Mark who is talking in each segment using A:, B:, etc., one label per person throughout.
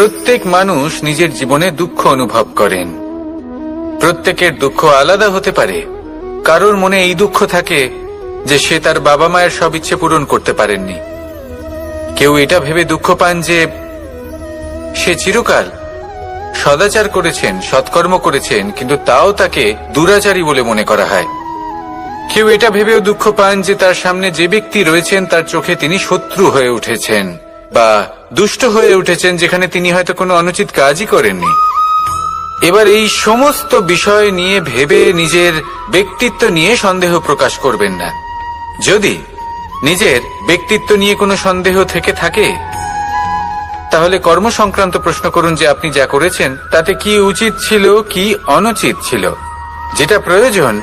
A: প্রত্যেক মানুষ নিজের জীবনে দুঃখ অনুভব করেন। প্রত্যেকের দুঃখ আলাদা হতে পারে। কারোর মনে এই দুঃখ থাকে যে সে তার বাবা মায়ের সব ইচ্ছে পূরণ করতে পারেননি। কেউ এটা ভেবে দুঃখ পান যে সে চিরকাল সদাচার করেছেন, সৎকর্ম করেছেন, কিন্তু তাও তাকে দুরাচারী বলে মনে করা হয়। কেউ এটা ভেবেও দুঃখ পান যে তার সামনে যে ব্যক্তি রয়েছেন তার চোখে তিনি শত্রু হয়ে উঠেছেন বা দুষ্ট হয়ে উঠেছেন, যেখানে তিনি হয়তো কোনো অনুচিত কাজই করেননি। এবার এই সমস্ত বিষয় নিয়ে ভেবে নিজের ব্যক্তিত্ব নিয়ে সন্দেহ প্রকাশ করবেন না। যদি নিজের ব্যক্তিত্ব নিয়ে কোনো সন্দেহ থেকে থাকে, তাহলে কর্ম সংক্রান্ত প্রশ্ন করুন যে আপনি যা করেছেন তাতে কি উচিত ছিল, কি অনুচিত ছিল। যেটা প্রয়োজন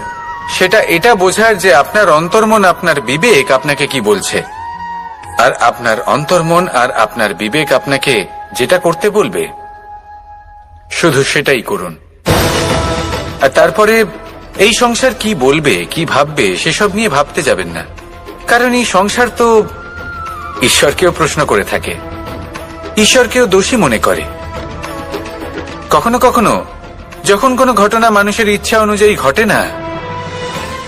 A: সেটা এটা বোঝার যে আপনার অন্তর্মন, আপনার বিবেক আপনাকে কি বলছে, আর আপনার অন্তর্মন আর আপনার বিবেক আপনাকে যেটা করতে বলবে শুধু সেটাই করুন। আর তারপরে এই সংসার কি বলবে, কি ভাববে সেসব নিয়ে ভাবতে যাবেন না। কারণ এই সংসার তো ঈশ্বরকেও প্রশ্ন করে থাকে, ঈশ্বরকেও দোষী মনে করে। কখনো কখনো যখন কোনো ঘটনা মানুষের ইচ্ছা অনুযায়ী ঘটে না,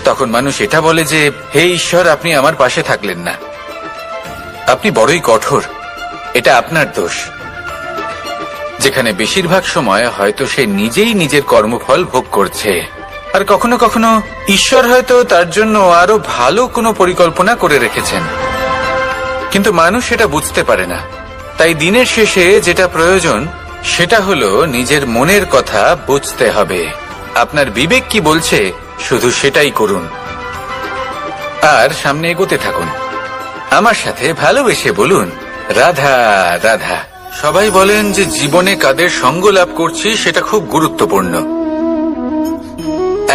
A: তখন মানুষ এটা বলে যে হে ঈশ্বর, আপনি আমার পাশে থাকলেন না, আপনি বড়ই কঠোর, এটা আপনার দোষ। যেখানে বেশিরভাগ সময় হয়তো সে নিজেই নিজের কর্মফল ভোগ করছে। আর কখনো কখনো ঈশ্বর হয়তো তার জন্য আরো ভালো কোনো পরিকল্পনা করে রেখেছেন, কিন্তু মানুষ সেটা বুঝতে পারে না। তাই দিনের শেষে যেটা প্রয়োজন সেটা হলো নিজের মনের কথা বুঝতে হবে। আপনার বিবেক কি বলছে শুধু সেটাই করুন, আর সামনে এগোতে থাকুন। আমার সাথে ভালোবেসে বলুন রাধা রাধা। সবাই বলেন যে জীবনে কাদের সঙ্গ লাভ করছি সেটা খুব গুরুত্বপূর্ণ।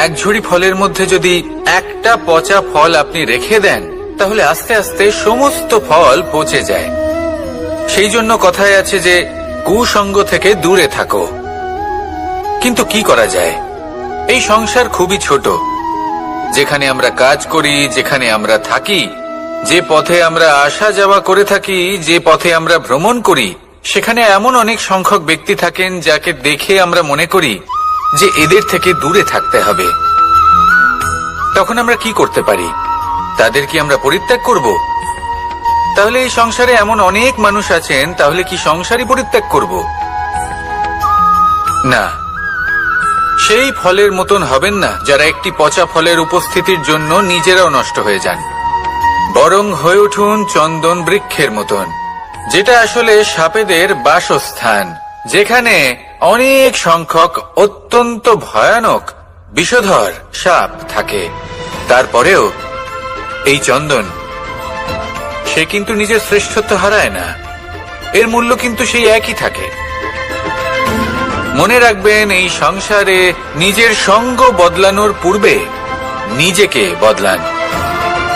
A: এক ঝুড়ি ফলের মধ্যে যদি একটা পচা ফল আপনি রেখে দেন, তাহলে আস্তে আস্তে সমস্ত ফল পচে যায়। সেই জন্য কথায় আছে যে কুসঙ্গ থেকে দূরে থাকো। কিন্তু কি করা যায়? এই সংসার খুবই ছোট। যেখানে আমরা কাজ করি, যেখানে আমরা থাকি, যে পথে আমরা আসা যাওয়া করে থাকি, যে পথে আমরা ভ্রমণ করি, সেখানে এমন অনেক সংখ্যক ব্যক্তি থাকেন যাকে দেখে আমরা মনে করি যে এদের থেকে দূরে থাকতে হবে। তখন আমরা কি করতে পারি? তাদের কি আমরা পরিত্যাগ করব? তাহলে এই সংসারে এমন অনেক মানুষ আছেন, তাহলে কি সংসারই পরিত্যাগ করব? না, সেই ফলের মতন হবেন না যারা একটি পচা ফলের উপস্থিতির জন্য নিজেরাও নষ্ট হয়ে যান। বরং হয়ে উঠুন চন্দন বৃক্ষের মতন, যেটা আসলে সাপেদের বাসস্থান, যেখানে অনেক সংখ্যক অত্যন্ত ভয়ানক বিষধর সাপ থাকে। তারপরেও এই চন্দন, সে কিন্তু নিজের শ্রেষ্ঠত্ব হারায় না, এর মূল্য কিন্তু সেই একই থাকে। মনে রাখবেন, এই সংসারে নিজের সঙ্গ বদলানোর পূর্বে নিজেকে বদলান।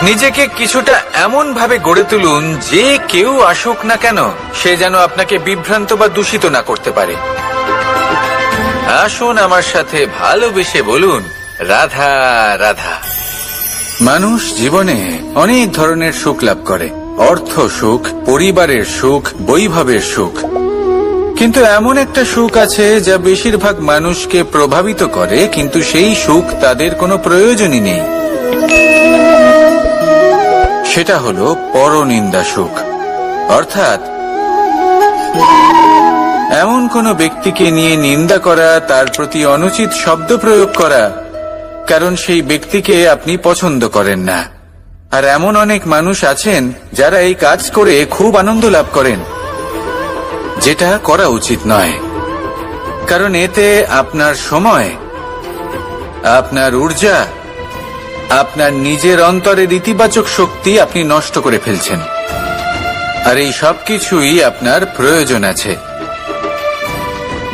A: নিজেকে কিছুটা এমন ভাবে গড়ে তুলুন যে কেউ আসুক না কেন সে যেন আপনাকে বিভ্রান্ত বা দূষিত না করতে পারে। আসুন আমার সাথে ভালোবেসে বলুন রাধা রাধা। মানুষ জীবনে অনেক ধরনের সুখ লাভ করে, অর্থ সুখ, পরিবারের সুখ, বৈভবের সুখ। কিন্তু এমন একটা সুখ আছে যা বেশিরভাগ মানুষকে প্রভাবিত করে, কিন্তু সেই সুখ তাদের কোনো প্রয়োজনই নেই। সেটা হলো পরনিন্দা সুখ। অর্থাৎ এমন কোনো ব্যক্তিকে নিয়ে নিন্দা করা, তার প্রতি অনুচিত শব্দ প্রয়োগ করা, কারণ সেই ব্যক্তিকে আপনি পছন্দ করেন না। আর এমন অনেক মানুষ আছেন যারা এই কাজ করে খুব আনন্দ লাভ করেন, যেটা করা উচিত নয়। কারণ এতে আপনার সময়, আপনার ঊর্জা, আপনার নিজের অন্তরের ইতিবাচক শক্তি আপনি নষ্ট করে ফেলছেন। আর এই সব কিছুই আপনার প্রয়োজন আছে।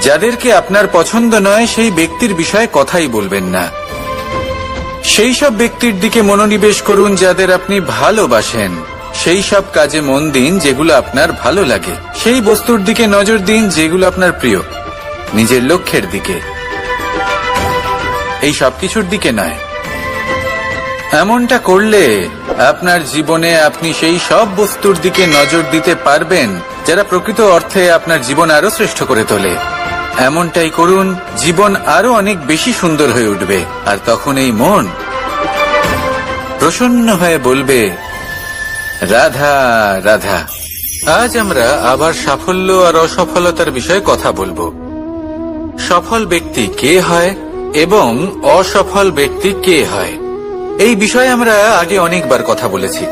A: যাদেরকে আপনার পছন্দ নয় সেই ব্যক্তির বিষয়ে কথাই বলবেন না। সেই সব ব্যক্তির দিকে মনোনিবেশ করুন যাদের আপনি ভালোবাসেন। সেই সব কাজে মন দিন যেগুলো আপনার ভালো লাগে। সেই বস্তুর দিকে নজর দিন যেগুলো আপনার প্রিয়, নিজের লক্ষ্যের দিকে, এই সব কিছুর দিকে নয়। এমনটা করলে আপনার জীবনে আপনি সেই সব বস্তুর দিকে নজর দিতে পারবেন যারা প্রকৃত অর্থে আপনার জীবন আরো শ্রেষ্ঠ করে তোলে। এমনটাই করুন, জীবন আরো অনেক বেশি সুন্দর হয়ে উঠবে, আর তখন এই মন প্রসন্ন হয়ে বলবে, রাধা রাধা। আজ আমরা আবার সাফল্য আর অসফলতার বিষয়ে কথা বলবো। সফল ব্যক্তি কে হয় এবং অসফল ব্যক্তি কে হয়, এই বিষয়ে আমরা আগে অনেকবার কথা বলেছি।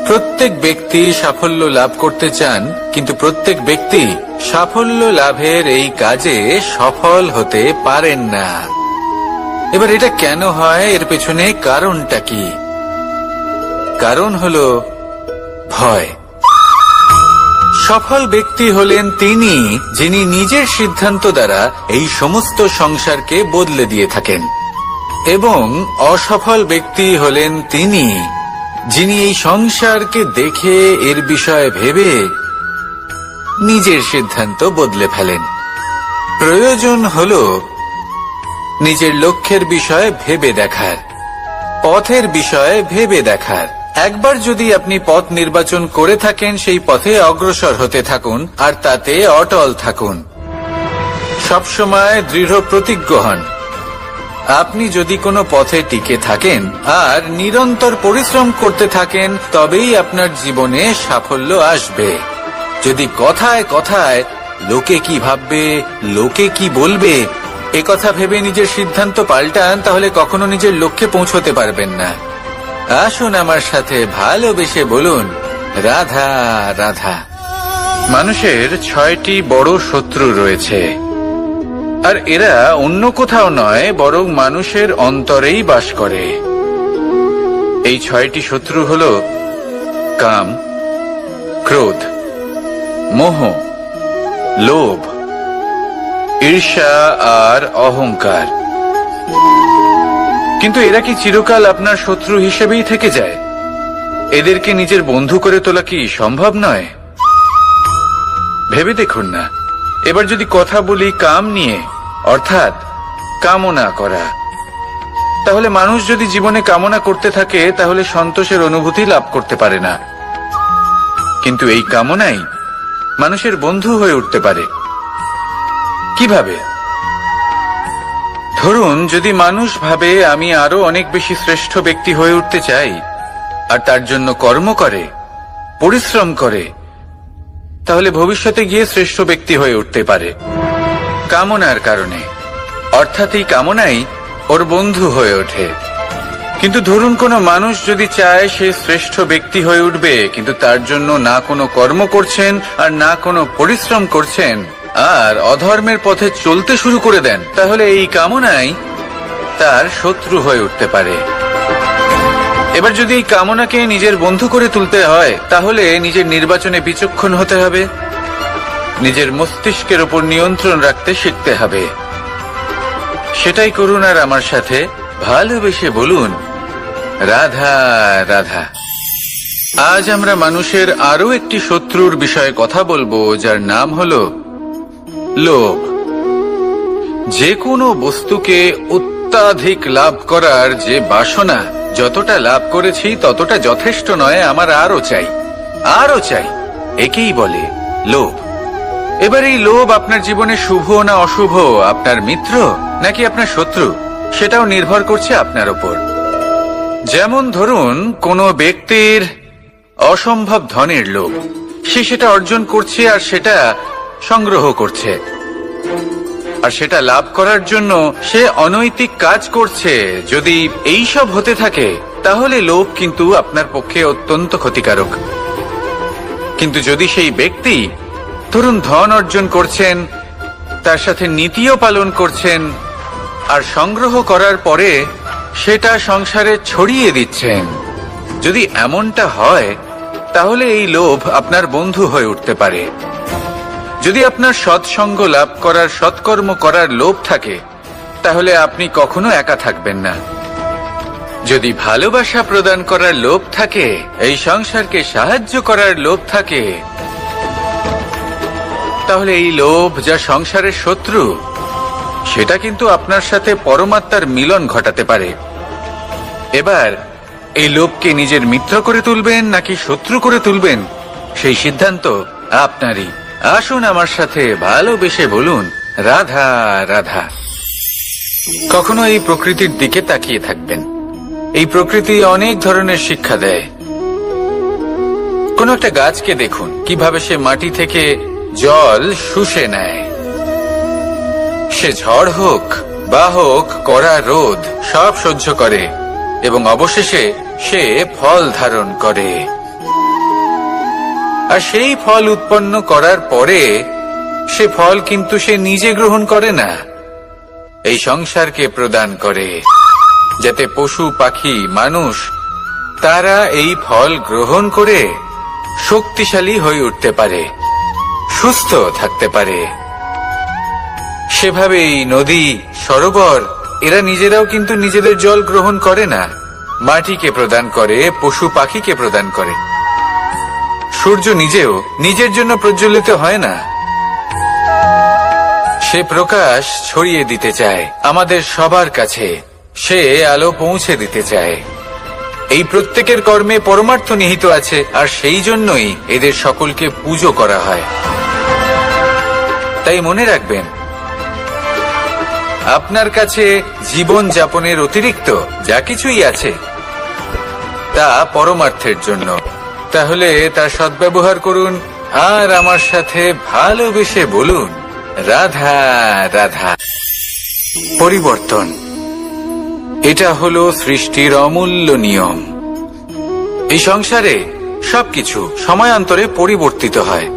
A: প্রত্যেক ব্যক্তি সাফল্য লাভ করতে চান, কিন্তু প্রত্যেক ব্যক্তি সাফল্য লাভের এই কাজে সফল হতে পারেন না। এবার এটা কেন হয়, এর পেছনে কারণটা কি? কারণ হলো ভয়। সফল ব্যক্তি হলেন তিনি যিনি নিজের সিদ্ধান্ত দ্বারা এই সমস্ত সংসারকে বদলে দিয়ে থাকেন, এবং অসফল ব্যক্তি হলেন তিনি যিনি এই সংসারকে দেখে এর বিষয়ে ভেবে নিজের সিদ্ধান্ত বদলে ফেলেন। প্রয়োজন হল নিজের লক্ষ্যের বিষয়ে ভেবে দেখার, পথের বিষয়ে ভেবে দেখার। একবার যদি আপনি পথ নির্বাচন করে থাকেন, সেই পথে অগ্রসর হতে থাকুন আর তাতে অটল থাকুন। সবসময় দৃঢ় প্রতিজ্ঞ হন। আপনি যদি কোনো পথে টিকে থাকেন আর নিরন্তর পরিশ্রম করতে থাকেন, তবেই আপনার জীবনে সাফল্য আসবে। যদি কথায় কথায় লোকে কি ভাববে, লোকে কি বলবে, একথা ভেবে নিজের সিদ্ধান্ত পাল্টান, তাহলে কখনো নিজের লক্ষ্যে পৌঁছতে পারবেন না। আসুন আমার সাথে ভালোবেসে বলুন, রাধা রাধা। মানুষের 6টি বড় শত্রু রয়েছে, আর এরা অন্য কোথাও নয়, বরং মানুষের অন্তরেই বাস করে। এই 6টি শত্রু হল কাম, ক্রোধ, মোহ, লোভ, ঈর্ষা আর অহংকার। কিন্তু এরা কি চিরকাল আপনার শত্রু হিসেবেই থেকে যায়? এদেরকে নিজের বন্ধু করে তোলা কি সম্ভব নয়? ভেবে দেখুন না। এবার যদি কথা বলি কাম নিয়ে, অর্থাৎ কামনা করা, তাহলে মানুষ যদি জীবনে কামনা করতে থাকে তাহলে সন্তোষের অনুভূতি লাভ করতে পারে না। কিন্তু এই কামনাই মানুষের বন্ধু হয়ে উঠতে পারে। কিভাবে? ধরুন, যদি মানুষ ভাবে আমি আরো অনেক বেশি শ্রেষ্ঠ ব্যক্তি হয়ে উঠতে চাই, আর তার জন্য কর্ম করে, পরিশ্রম করে, তাহলে ভবিষ্যতে গিয়ে শ্রেষ্ঠ ব্যক্তি হয়ে উঠতে পারে কামনার কারণে। অর্থাৎ এই কামনাই ওর বন্ধু হয়ে ওঠে। কিন্তু ধরুন কোনো মানুষ যদি চায় সে শ্রেষ্ঠ ব্যক্তি হয়ে উঠবে, কিন্তু তার জন্য না কোনো কর্ম করছেন আর না কোনো পরিশ্রম করছেন, আর অধর্মের পথে চলতে শুরু করে দেন, তাহলে এই কামনাই তার শত্রু হয়ে উঠতে পারে। এবার যদি এই কামনাকে নিজের বন্ধু করে তুলতে হয়, তাহলে নিজের নির্বাচনে বিচক্ষণ হতে হবে, নিজের মস্তিষ্কের উপর নিয়ন্ত্রণ রাখতে শিখতে হবে। সেটাই করুন আর আমার সাথে ভালোবেসে বলুন, রাধা রাধা। আজ আমরা মানুষের আরো একটি শত্রুর বিষয়ে কথা বলবো, যার নাম হলো লোভ। যে কোনো বস্তুকে অত্যাধিক লাভ করার যে বাসনা, যতটা লাভ করেছি ততটা যথেষ্ট নয়, আমার আরো চাই, আরো চাই, একেই বলে লোভ। এবার এই লোভ আপনার জীবনে শুভ না অশুভ, আপনার মিত্র নাকি আপনার শত্রু, সেটাও নির্ভর করছে আপনার উপর। যেমন ধরুন, কোনো ব্যক্তির অসম্ভব ধনের লোভ, সে সেটা অর্জন করছে আর সেটা সংগ্রহ করছে, আর সেটা লাভ করার জন্য সে অনৈতিক কাজ করছে। যদি এই সব হতে থাকে, তাহলে লোভ কিন্তু আপনার পক্ষে অত্যন্ত ক্ষতিকারক। কিন্তু যদি সেই ব্যক্তি ধরুন ধন অর্জন করছেন, তার সাথে নীতিও পালন করছেন, আর সংগ্রহ করার পরে সেটা সংসারে ছড়িয়ে দিচ্ছেন, যদি এমনটা হয়, তাহলে এই লোভ আপনার বন্ধু হয়ে উঠতে পারে। যদি আপনার সৎসঙ্গ লাভ করার, সৎকর্ম করার লোভ থাকে, তাহলে আপনি কখনো একা থাকবেন না। যদি ভালোবাসা প্রদান করার লোভ থাকে, এই সংসারকে সাহায্য করার লোভ থাকে, তাহলে এই লোভ যা সংসারের শত্রু, সেটা কিন্তু আপনার সাথে পরমাত্মার মিলন ঘটাতে পারে। এবার এই লোককে নিজের মিত্র করে তুলবেন নাকি শত্রু করে তুলবেন, সেই সিদ্ধান্ত আপনারই। আসুন আমার সাথে ভালোবেসে বলুন, রাধা রাধা। কখনো এই প্রকৃতির দিকে তাকিয়ে থাকবেন। এই প্রকৃতি অনেক ধরনের শিক্ষা দেয়। কোন একটা গাছকে দেখুন কিভাবে সে মাটি থেকে জল শুষে নেয়। সে ঝড় হোক বা হোক কড়া রোদ সব সহ্য করে এবং অবশেষে সে ফল ধারণ করে। আর সেই ফল উৎপন্ন করার পরে সে ফল কিন্তু সে নিজে গ্রহণ করে না, এই সংসারকে প্রদান করে, যাতে পশু পাখি মানুষ তারা এই ফল গ্রহণ করে শক্তিশালী হয়ে উঠতে পারে, সুস্থ থাকতে পারে। সেভাবেই নদী, সরোবর এরা নিজেরাও কিন্তু নিজেদের জল গ্রহণ করে না, মাটিকে প্রদান করে, পশু পাখিকে প্রদান করে। সূর্য নিজেও নিজের জন্য প্রজ্বলিত হয় না, সে প্রকাশ ছড়িয়ে দিতে চায় আমাদের সবার কাছে, সে আলো পৌঁছে দিতে চায়। এই প্রত্যেকের কর্মে পরমার্থ নিহিত আছে, আর সেই জন্যই এদের সকলকে পুজো করা হয়। তাই মনে রাখবেন, আপনার কাছে জীবন যাপনের অতিরিক্ত যা কিছুই আছে তা পরমার্থের জন্য। তাহলে তার সদ্ব্যবহার করুন আর আমার সাথে ভালোবেসে বলুন, রাধা রাধা। পরিবর্তন, এটা হলো সৃষ্টির অমূল্য নিয়ম। এই সংসারে সবকিছু সময়ান্তরে পরিবর্তিত হয়,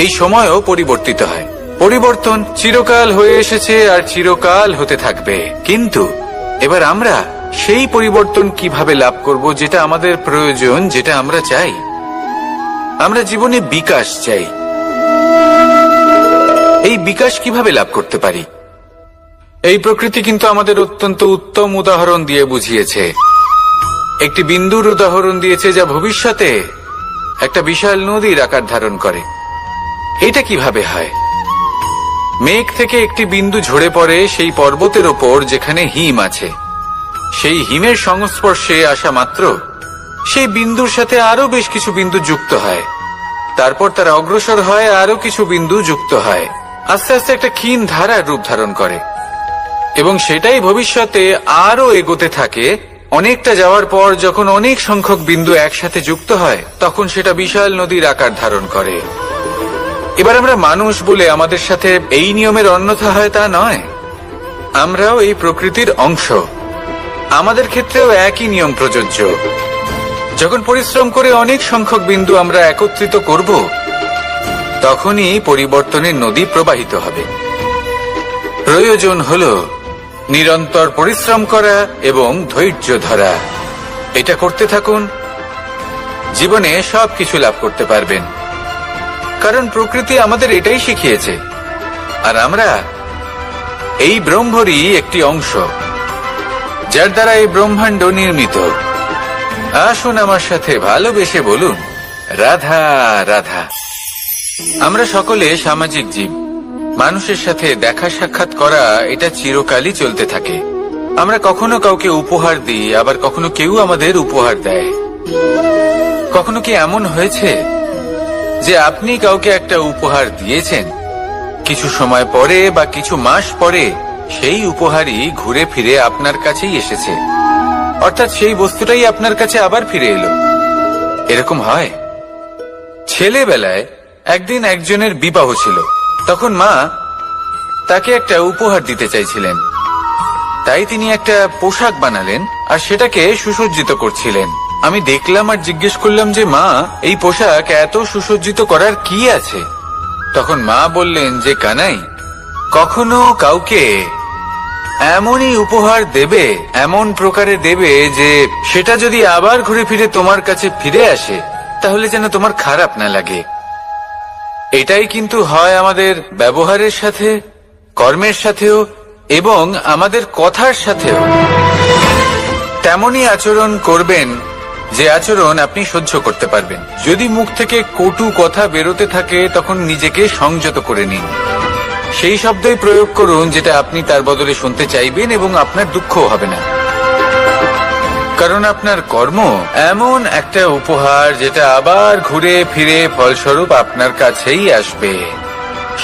A: এই সময়ও পরিবর্তিত হয়। পরিবর্তন চিরকাল হয়ে এসেছে আর চিরকাল হতে থাকবে। কিন্তু এবার আমরা সেই পরিবর্তন কিভাবে লাভ করব যেটা আমাদের প্রয়োজন, যেটা আমরা চাই? আমরা জীবনে বিকাশ চাই। এই বিকাশ কিভাবে লাভ করতে পারি? এই প্রকৃতি কিন্তু আমাদের অত্যন্ত উত্তম উদাহরণ দিয়ে বুঝিয়েছে। একটি বিন্দুর উদাহরণ দিয়েছে যা ভবিষ্যতে একটা বিশাল নদীর আকার ধারণ করে। এটা কিভাবে হয়? মেঘ থেকে একটি বিন্দু ঝরে পড়ে সেই পর্বতের ওপর যেখানে হিম আছে। সেই হিমের সংস্পর্শে আসা মাত্র সেই বিন্দুর সাথে আরো বেশ কিছু বিন্দু যুক্ত হয়, তারপর তারা অগ্রসর হয়, আরো কিছু বিন্দু যুক্ত হয়, আস্তে আস্তে একটা ক্ষীণ ধারার রূপ ধারণ করে এবং সেটাই ভবিষ্যতে আরো এগোতে থাকে। অনেকটা যাওয়ার পর যখন অনেক সংখ্যক বিন্দু একসাথে যুক্ত হয় তখন সেটা বিশাল নদীর আকার ধারণ করে। এবার আমরা মানুষ বলে আমাদের সাথে এই নিয়মের অন্যথা হয় তা নয়। আমরাও এই প্রকৃতির অংশ, আমাদের ক্ষেত্রেও একই নিয়ম প্রযোজ্য। যখন পরিশ্রম করে অনেক সংখ্যক বিন্দু আমরা একত্রিত করব তখনই পরিবর্তনের নদী প্রবাহিত হবে। প্রয়োজন হলো নিরন্তর পরিশ্রম করা এবং ধৈর্য ধরা। এটা করতে থাকুন, জীবনে সবকিছু লাভ করতে পারবেন। কারণ প্রকৃতি আমাদের এটাই শিখিয়েছে, আর আমরা এই ব্রহ্মরই একটি অংশ, যার দ্বারা এই ব্রহ্মাণ্ড নির্মিত। আসুন আমার সাথে ভালোবেসে বলুন, রাধা রাধা। আমরা সকলে সামাজিক জীব। মানুষের সাথে দেখা সাক্ষাৎ করা এটা চিরকালই চলতে থাকে। আমরা কখনো কাউকে উপহার দিই, আবার কখনো কেউ আমাদের উপহার দেয়। কখনো কি এমন হয়েছে যে আপনি কাউকে একটা উপহার দিয়েছেন, কিছু সময় পরে বা কিছু মাস পরে সেই উপহারই ঘুরে ফিরে আপনার কাছেই এসেছে, অর্থাৎ সেই বস্তুটাই আপনার কাছে আবার ফিরে এলো? এরকম হয়। ছেলেবেলায় একদিন একজনের বিবাহ ছিল, তখন মা তাকে একটা উপহার দিতে চাইছিলেন। তাই তিনি একটা পোশাক বানালেন আর সেটাকে সুসজ্জিত করছিলেন। আমি দেখলাম আর জিজ্ঞেস করলাম যে মা, এই পোশাক এত সুসজ্জিত করার কি আছে? তখন মা বললেন যে কানাই, কখনো কাউকে এমনই উপহার দেবে, এমন প্রকারে দেবে যে সেটা যদি আবার ঘুরে ফিরে তোমার কাছে ফিরে আসে তাহলে যেন তোমার খারাপ না লাগে। এটাই কিন্তু হয় আমাদের ব্যবহারের সাথে, কর্মের সাথেও এবং আমাদের কথার সাথেও। তেমনই আচরণ করবেন যে আচরণ আপনি সহ্য করতে পারবেন। যদি মুখ থেকে কটু কথা বেরোতে থাকে তখন নিজেকে সংযত করে নিন। সেই শব্দই প্রয়োগ করুন যেটা আপনি তার বদলে শুনতে চাইবেন এবং আপনার দুঃখও হবে না। কারণ আপনার কর্ম এমন একটা উপহার যেটা আবার ঘুরে ফিরে ফলস্বরূপ আপনার কাছেই আসবে।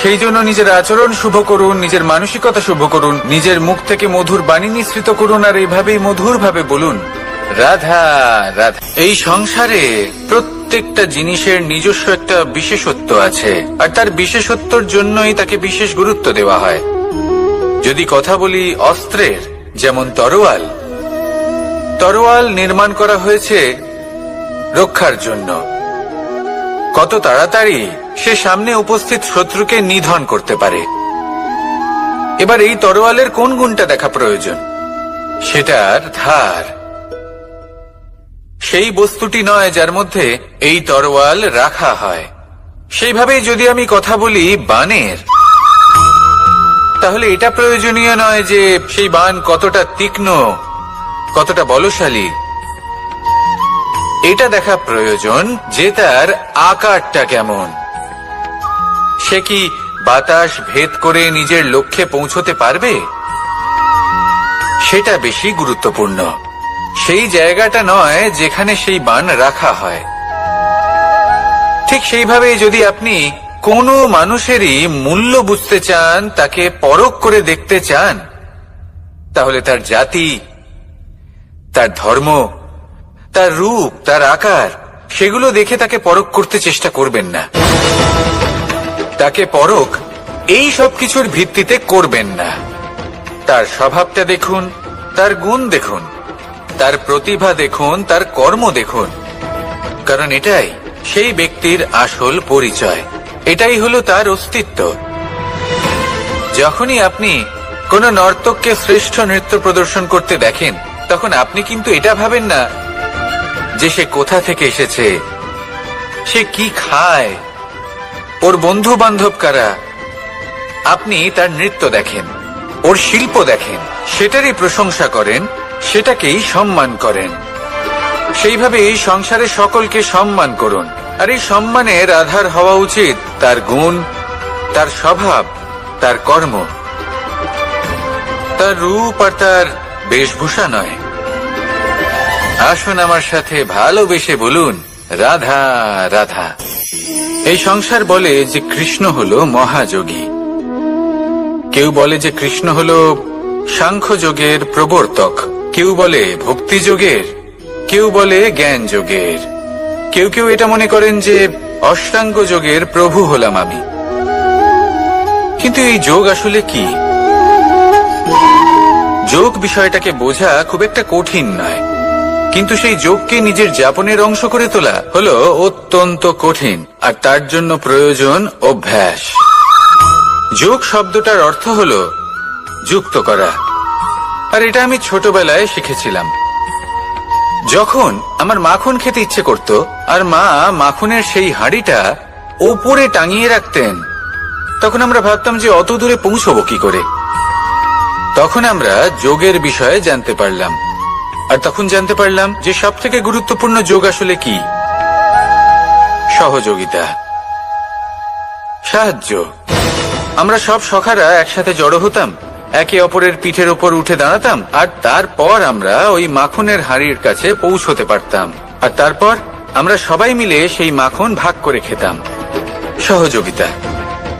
A: সেই জন্য নিজের আচরণ শুভ করুন, নিজের মানসিকতা শুভ করুন, নিজের মুখ থেকে মধুর বাণী নিঃসৃত করুন, আর এইভাবেই মধুর ভাবে বলুন, রাধা রাধা। এই সংসারে প্রত্যেকটা জিনিসের নিজস্ব একটা বিশেষত্ব আছে, আর তার বিশেষত্বর জন্যই তাকে বিশেষ গুরুত্ব দেওয়া হয়। যদি কথা বলি অস্ত্রের, যেমন তরোয়াল, তরোয়াল নির্মাণ করা হয়েছে রক্ষার জন্য। কত তাড়াতাড়ি সে সামনে উপস্থিত শত্রুকে নিধন করতে পারে। এবার এই তরোয়ালের কোন গুণটা দেখা প্রয়োজন? সেটার ধার। সেই বস্তুটি নয় যার মধ্যে এই তরোয়াল রাখা হয়। সেইভাবেই যদি আমি কথা বলি বাণের, তাহলে এটা প্রয়োজনীয় নয় যে সেই বাণ কতটা তীক্ষ্ণ, কতটা বলশালী। এটা দেখা প্রয়োজন যে তার আকারটা কেমন। সে কি বাতাস ভেদ করে নিজের লক্ষ্যে পৌঁছতে পারবে? সেটা বেশি গুরুত্বপূর্ণ, সেই জায়গাটা নয় যেখানে সেই বাণ রাখা হয়। ঠিক সেইভাবে যদি আপনি কোনো মানুষেরই মূল্য বুঝতে চান, তাকে পরখ করে দেখতে চান, তাহলে তার জাতি, তার ধর্ম, তার রূপ, তার আকার, সেগুলো দেখে তাকে পরখ করতে চেষ্টা করবেন না। তাকে পরখ এই সব কিছুর ভিত্তিতে করবেন না। তার স্বভাবটা দেখুন, তার গুণ দেখুন, তার প্রতিভা দেখুন, তার কর্ম দেখুন, কারণ এটাই সেই ব্যক্তির আসল পরিচয়, এটাই হলো তার অস্তিত্ব। যখনই আপনি কোন নর্তককে শ্রেষ্ঠ নৃত্য প্রদর্শন করতে দেখেন, তখন আপনি কিন্তু এটা ভাবেন না যে সে কোথা থেকে এসেছে, সে কি খায়, ওর বন্ধু বান্ধব কারা। আপনি তার নৃত্য দেখেন, ওর শিল্প দেখেন, সেটারই প্রশংসা করেন, সেটাকেই সম্মান করেন। সেইভাবে এই সংসারে সকলকে সম্মান করুন, আর এই সম্মানের আধার হওয়া উচিত তার গুণ, তার স্বভাব, তার কর্ম, তার রূপ আর তার বেশভূষা নয়। আসুন আমার সাথে ভালোবেসে বলুন, রাধা রাধা। এই সংসার বলে যে কৃষ্ণ হলো মহাযোগী, কেউ বলে যে কৃষ্ণ হলো সাংখ্য যোগের প্রবর্তক, কেউ বলে ভক্তি যোগের, কেউ বলে জ্ঞান যোগের, কেউ কেউ এটা মনে করেন যে অষ্টাঙ্গ যোগের প্রভু হলাম আমি। কিন্তু এই যোগ আসলে কি? যোগ বিষয়টাকে বোঝা খুব একটা কঠিন নয়, কিন্তু সেই যোগকে নিজের যাপনের অংশ করে তোলা হলো অত্যন্ত কঠিন, আর তার জন্য প্রয়োজন অভ্যাস। যোগ শব্দটার অর্থ হলো যুক্ত করা, আর এটা আমি ছোটবেলায় শিখেছিলাম। যখন আমার মাখন খেতে ইচ্ছে করত, আর মা মাখনের সেই হাঁড়িটা ওপরে টাঙিয়ে রাখতেন, তখন আমরা ভাবতাম যে অত দূরে পৌঁছবো কি করে। তখন আমরা যোগের বিষয়ে জানতে পারলাম, আর তখন জানতে পারলাম যে সব থেকে গুরুত্বপূর্ণ যোগ আসলে কি? সহযোগিতা, সাহায্য। আমরা সব সখারা একসাথে জড়ো হতাম, একে অপরের পিঠের ওপর উঠে দাঁড়াতাম, আর তারপর আমরা ওই মাখনের হাঁড়ির কাছে পৌঁছতে পারতাম, আর তারপর আমরা সবাই মিলে সেই মাখন ভাগ করে খেতাম। সহযোগিতা,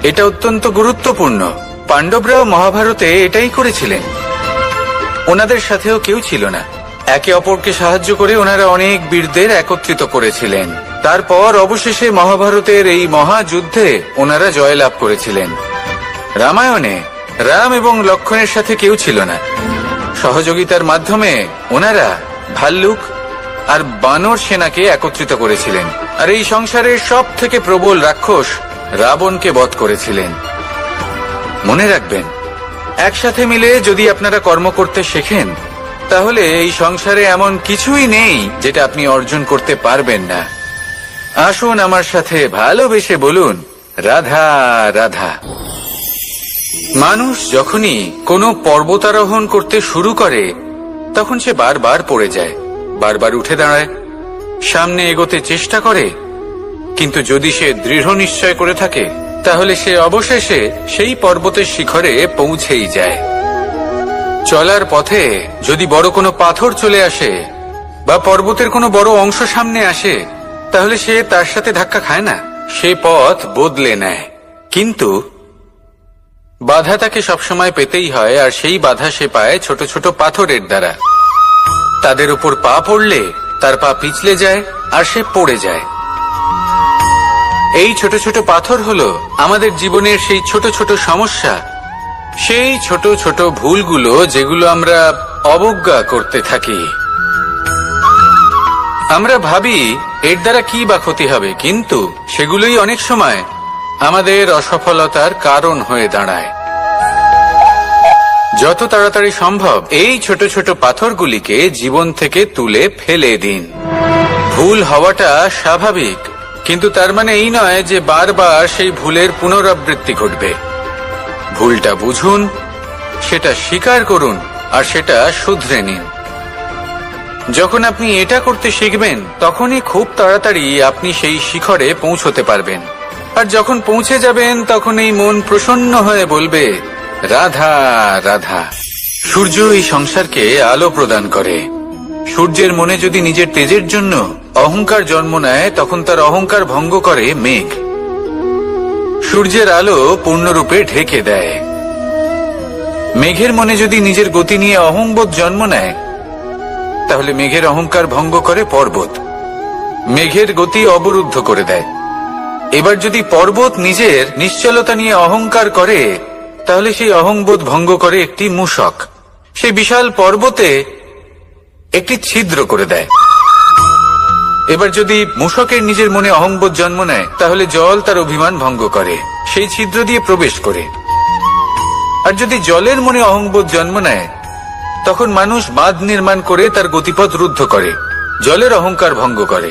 A: এটা অত্যন্ত গুরুত্বপূর্ণ। পাণ্ডবরাও মহাভারতে এটাই করেছিলেন। ওনাদের সাথেও কেউ ছিল না, একে অপরকে সাহায্য করে ওনারা অনেক বীরদের একত্রিত করেছিলেন। তারপর অবশেষে মহাভারতের এই মহাযুদ্ধে ওনারা জয়লাভ করেছিলেন। রামায়ণে রাম এবং লক্ষ্মণের সাথে কেউ ছিল না। সহযোগিতার মাধ্যমে ওনারা ভাল্লুক আর বানর সেনাকে একত্রিত করেছিলেন, আর এই সংসারের সব থেকে প্রবল রাক্ষস রাবণকে বধ করেছিলেন। মনে রাখবেন, একসাথে মিলে যদি আপনারা কর্ম করতে শেখেন, তাহলে এই সংসারে এমন কিছুই নেই যেটা আপনি অর্জন করতে পারবেন না। আসুন আমার সাথে ভালোবেসে বলুন, রাধা রাধা। মানুষ যখনই কোনো পর্বতারোহণ করতে শুরু করে, তখন সে বারবার পড়ে যায়, বারবার উঠে দাঁড়ায়, সামনে এগোতে চেষ্টা করে, কিন্তু যদি সে দৃঢ় নিশ্চয় করে থাকে, তাহলে সে অবশেষে সেই পর্বতের শিখরে পৌঁছেই যায়। চলার পথে যদি বড় কোনো পাথর চলে আসে, বা পর্বতের কোনো বড় অংশ সামনে আসে, তাহলে সে তার সাথে ধাক্কা খায় না, সে পথ বদলে নেয়। কিন্তু বাধা তাকে সবসময় পেতেই হয়, আর সেই বাধা সে পায় ছোট ছোট পাথরের দ্বারা। তাদের উপর পা পড়লে তার পা পিছলে যায় আর সে পড়ে যায়। এই ছোট ছোট পাথর হলো আমাদের জীবনের সেই ছোট ছোট সমস্যা, সেই ছোট ছোট ভুলগুলো যেগুলো আমরা অবজ্ঞা করতে থাকি। আমরা ভাবি এর দ্বারা কি বা ক্ষতি হবে, কিন্তু সেগুলোই অনেক সময় আমাদের অসফলতার কারণ হয়ে দাঁড়ায়। যত তাড়াতাড়ি সম্ভব এই ছোট ছোট পাথরগুলিকে জীবন থেকে তুলে ফেলে দিন। ভুল হওয়াটা স্বাভাবিক, কিন্তু তার মানে এই নয় যে বারবার সেই ভুলের পুনরাবৃত্তি ঘটবে। ভুলটা বুঝুন, সেটা স্বীকার করুন আর সেটা শুধরে নিন। যখন আপনি এটা করতে শিখবেন, তখনই খুব তাড়াতাড়ি আপনি সেই শিখরে পৌঁছতে পারবেন। আর যখন পৌঁছে যাবেন, তখন এই মন প্রসন্ন হয়ে বলবে, রাধা রাধা। সূর্য এই সংসারকে আলো প্রদান করে। সূর্যের মনে যদি নিজের তেজের জন্য অহংকার জন্ম নেয়, তখন তার অহংকার ভঙ্গ করে মেঘ। সূর্যের আলো পূর্ণরূপে ঢেকে দেয়। মেঘের মনে যদি নিজের গতি নিয়ে অহংবোধ জন্ম নেয়, তাহলে মেঘের অহংকার ভঙ্গ করে পর্বত। মেঘের গতি অবরুদ্ধ করে দেয়। এবার যদি পর্বত নিজের নিশ্চলতা নিয়ে অহংকার করে, তাহলে সেই অহংবোধ ভঙ্গ করে একটি মূষক। সেই বিশাল পর্বতে একটি ছিদ্র করে দেয়। এবার যদি মূষকের নিজের মনে অহংবোধ জন্ম নেয়, তাহলে জল তার অভিমান ভঙ্গ করে, সেই ছিদ্র দিয়ে প্রবেশ করে। আর যদি জলের মনে অহংবোধ জন্ম নেয়, তখন মানুষ বাঁধ নির্মাণ করে তার গতিপথ রুদ্ধ করে, জলের অহংকার ভঙ্গ করে।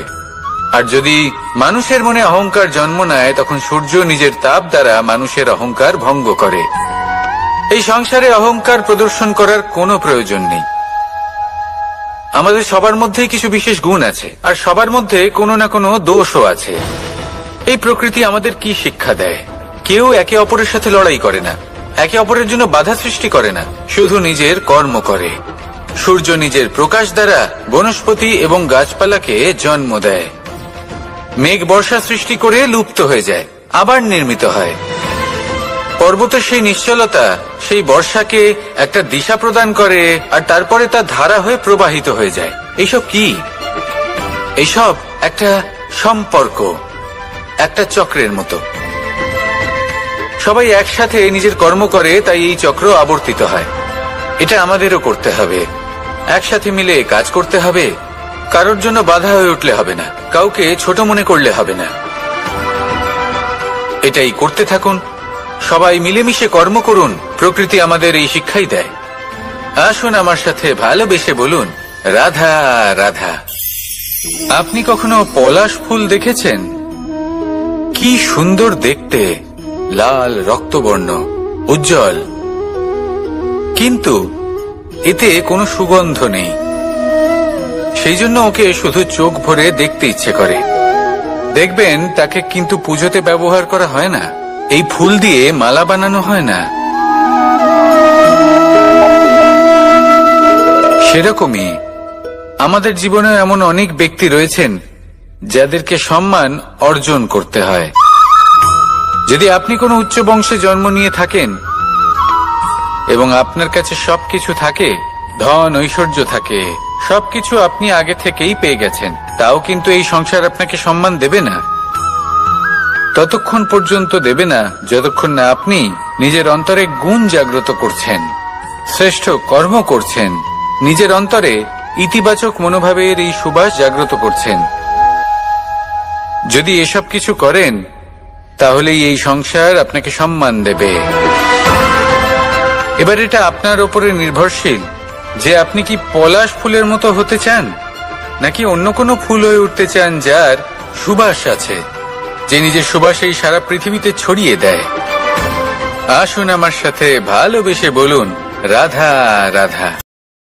A: আর যদি মানুষের মনে অহংকার জন্ম নেয়, তখন সূর্য নিজের তাপ দ্বারা মানুষের অহংকার ভঙ্গ করে। এই সংসারে অহংকার প্রদর্শন করার কোনো প্রয়োজন নেই। আমাদের সবার মধ্যেই কিছু বিশেষ গুণ আছে, আর সবার মধ্যে কোনো না কোনো দোষও আছে। এই প্রকৃতি আমাদের কি শিক্ষা দেয়? কেউ একে অপরের সাথে লড়াই করে না, একে অপরের জন্য বাধা সৃষ্টি করে না, শুধু নিজের কর্ম করে। সূর্য নিজের প্রকাশ দ্বারা বনস্পতি এবং গাছপালাকে জন্ম দেয়। মেঘ বর্ষা সৃষ্টি করে লুপ্ত হয়ে যায়, আবার নির্মিত হয়। পর্বতের সেই নিশ্চলতা সেই বর্ষাকে একটা দিশা প্রদান করে, আর তারপরে তা ধারা হয়ে প্রবাহিত হয়ে যায়। এইসব কি? এইসব একটা সম্পর্ক, একটা চক্রের মতো। সবাই একসাথে নিজের কর্ম করে, তাই এই চক্র আবর্তিত হয়। এটা আমাদেরও করতে হবে, একসাথে মিলে কাজ করতে হবে। কারোর জন্য বাধা হয়ে উঠলে হবে না, কাউকে ছোট মনে করলে হবে না। এটাই করতে থাকুন, সবাই মিলেমিশে কর্ম করুন। প্রকৃতি আমাদের এই শিক্ষাই দেয়। আসুন আমার সাথে ভালোবেসে বলুন, রাধা রাধা। আপনি কখনো পলাশ ফুল দেখেছেন? কি সুন্দর দেখতে, লাল রক্তবর্ণ, উজ্জ্বল, কিন্তু এতে কোনো সুগন্ধ নেই। সেই জন্য ওকে শুধু চোখ ভরে দেখতে ইচ্ছে করে। দেখবেন তাকে কিন্তু পুজোতে ব্যবহার করা হয় না, এই ফুল দিয়ে মালা বানানো হয় না। সেরকমই আমাদের জীবনে এমন অনেক ব্যক্তি রয়েছেন যাদেরকে সম্মান অর্জন করতে হয়। যদি আপনি কোনো উচ্চ বংশে জন্ম নিয়ে থাকেন এবং আপনার কাছে সবকিছু থাকে, ধন ঐশ্বর্য থাকে, সবকিছু আপনি আগে থেকেই পেয়ে গেছেন, তাও কিন্তু এই সংসার আপনাকে সম্মান দেবে না। ততক্ষণ পর্যন্ত দেবে না যতক্ষণ না আপনি নিজের অন্তরে গুণ জাগ্রত করছেন, শ্রেষ্ঠ কর্ম করছেন, নিজের অন্তরে ইতিবাচক মনোভাবের এই সুবাস জাগ্রত করছেন। যদি এসব কিছু করেন, তাহলেই এই সংসার আপনাকে সম্মান দেবে। এবার এটা আপনার উপরে নির্ভরশীল যে আপনি কি পলাশ ফুলের মতো হতে চান, নাকি অন্য কোনো ফুল হয়ে উঠতে চান যার সুবাস আছে, যে নিজের সুবাস এই সারা পৃথিবীতে ছড়িয়ে দেয়। আসুন আমার সাথে ভালোবেসে বলুন, রাধা রাধা।